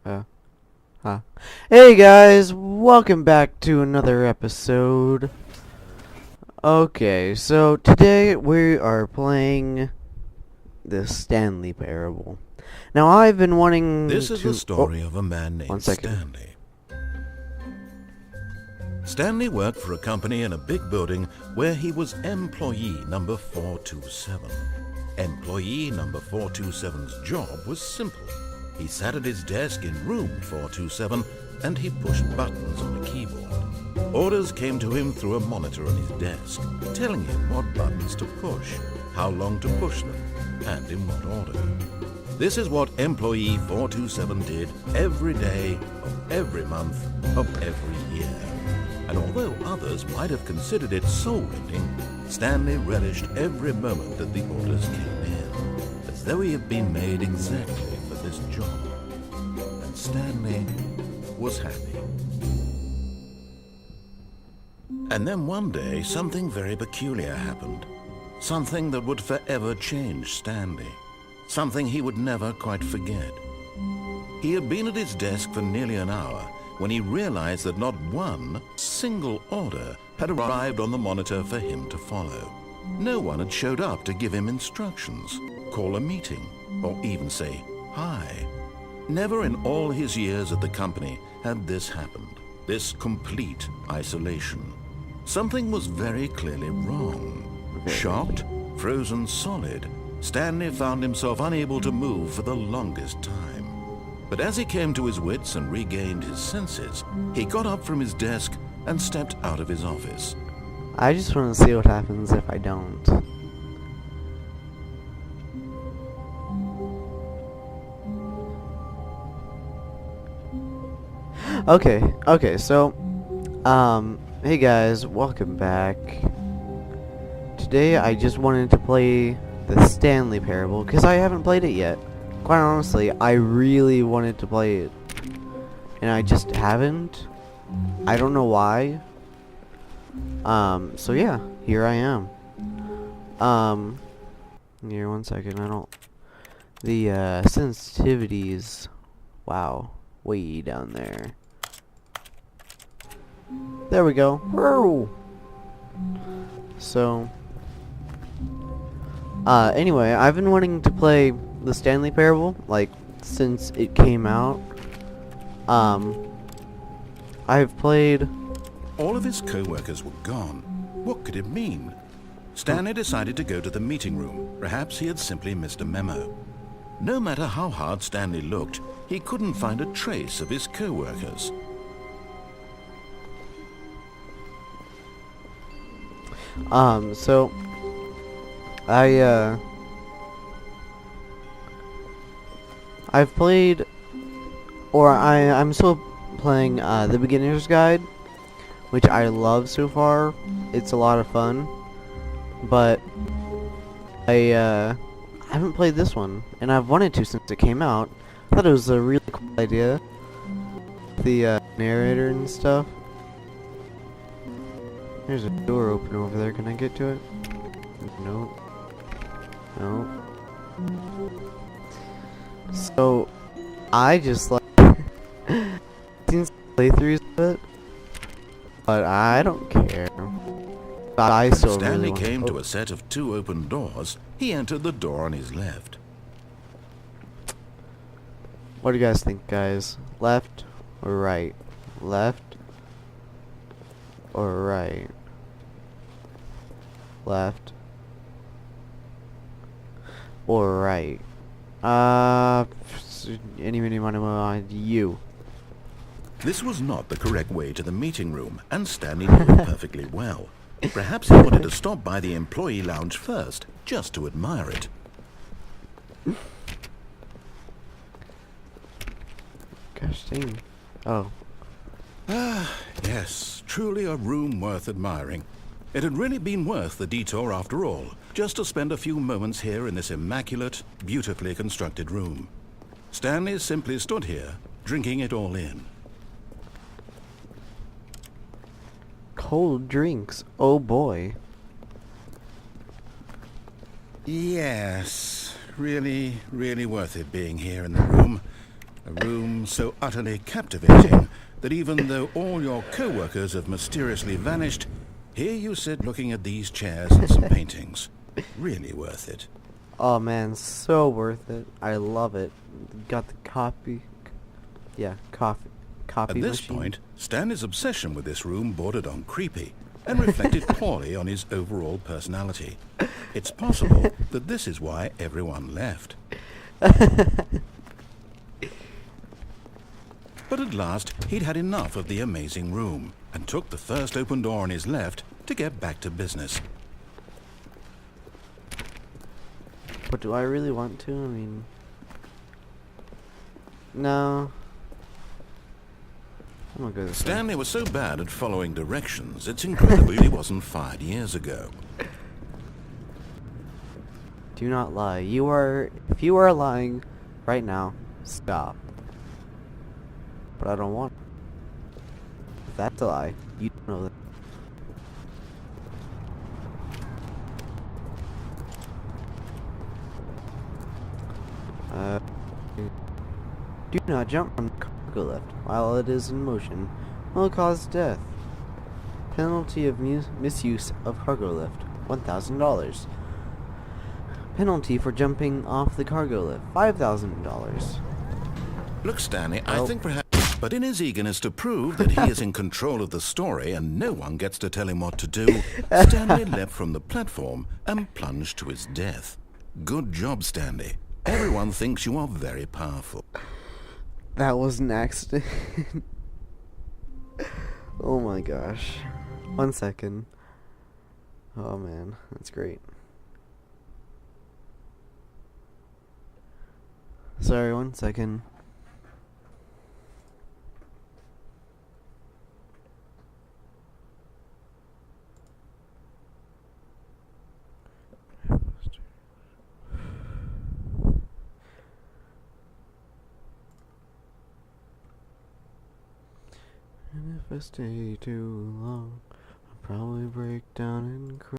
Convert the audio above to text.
Uh, huh. Hey guys, welcome back to another episode. Okay, so today we are playing the Stanley Parable. Now I've been wanting This is to... the story of a man named Stanley. Stanley worked for a company in a big building where he was employee number 427. Employee number 427's job was simple. He sat at his desk in room 427 and he pushed buttons on a keyboard. Orders came to him through a monitor on his desk, telling him what buttons to push, how long to push them, and in what order. This is what employee 427 did every day of every month of every year. And although others might have considered it soul-rending, Stanley relished every moment that the orders came in, as though he had been made exactly for this job. And Stanley was happy. And then one day, something very peculiar happened. Something that would forever change Stanley. Something he would never quite forget. He had been at his desk for nearly an hour when he realized that not one single order had arrived on the monitor for him to follow. No one had showed up to give him instructions, call a meeting, or even say hi. Never in all his years at the company had this happened, this complete isolation. Something was very clearly wrong. Shocked, frozen solid, Stanley found himself unable to move for the longest time. But as he came to his wits and regained his senses, he got up from his desk and stepped out of his office. I just want to see what happens if I don't. Okay, so, hey guys, welcome back. Today I just wanted to play the Stanley Parable, because I haven't played it yet. Quite honestly, I really wanted to play it, and I just haven't. I don't know why. So yeah, here I am. Here, one second, the, sensitivities, wow, way down there. There we go. Whoa. So, anyway, I've been wanting to play the Stanley Parable, like, since it came out. I've played... All of his co-workers were gone. What could it mean? Stanley decided to go to the meeting room. Perhaps he had simply missed a memo. No matter how hard Stanley looked, he couldn't find a trace of his co-workers. So, I've played, or I'm still playing, the Beginner's Guide, which I love so far. It's a lot of fun, but I haven't played this one, and I've wanted to since it came out. I thought it was a really cool idea, the, narrator and stuff. There's a door open over there. Can I get to it? Nope. Nope. So, I just like seen some playthroughs of it, but I don't care. But I still Stanley really came to a set of 2 open doors. He entered the door on his left. What do you guys think, guys? Left or right? Left or right? Left or right? Any, you. This was not the correct way to the meeting room, and Stanley knew it perfectly well. Perhaps he wanted to stop by the employee lounge first, just to admire it. Gosh dang. Oh. Ah, yes, truly a room worth admiring. It had really been worth the detour after all, just to spend a few moments here in this immaculate, beautifully constructed room. Stanley simply stood here, drinking it all in. Cold drinks. Oh boy. Yes, really worth it being here in the room. A room so utterly captivating that even though all your co-workers have mysteriously vanished, here you sit looking at these chairs and some paintings. Really worth it. Oh man, so worth it. I love it. Got the copy At this machine. point, Stanley's obsession with this room bordered on creepy and reflected poorly on his overall personality. It's possible that this is why everyone left. But at last, he'd had enough of the amazing room and took the first open door on his left to get back to business. But do I really want to? I mean, no. I'm gonna go this way. Stanley was so bad at following directions, it's incredible he wasn't fired years ago. Do not lie. If you are lying right now, stop. But I don't want. If that's a lie, you don't know that. Do not jump from the cargo lift while it is in motion. Will cause death. Penalty of misuse of cargo lift, $1,000. Penalty for jumping off the cargo lift, $5,000. Look, Stanley, I think perhaps... But in his eagerness to prove that he is in control of the story and no one gets to tell him what to do, Stanley leapt from the platform and plunged to his death. Good job, Stanley. Everyone thinks you are very powerful. That was an accident. Oh my gosh. 1 second. Oh man, that's great. Sorry, 1 second. And if I stay too long, I'll probably break down and cry.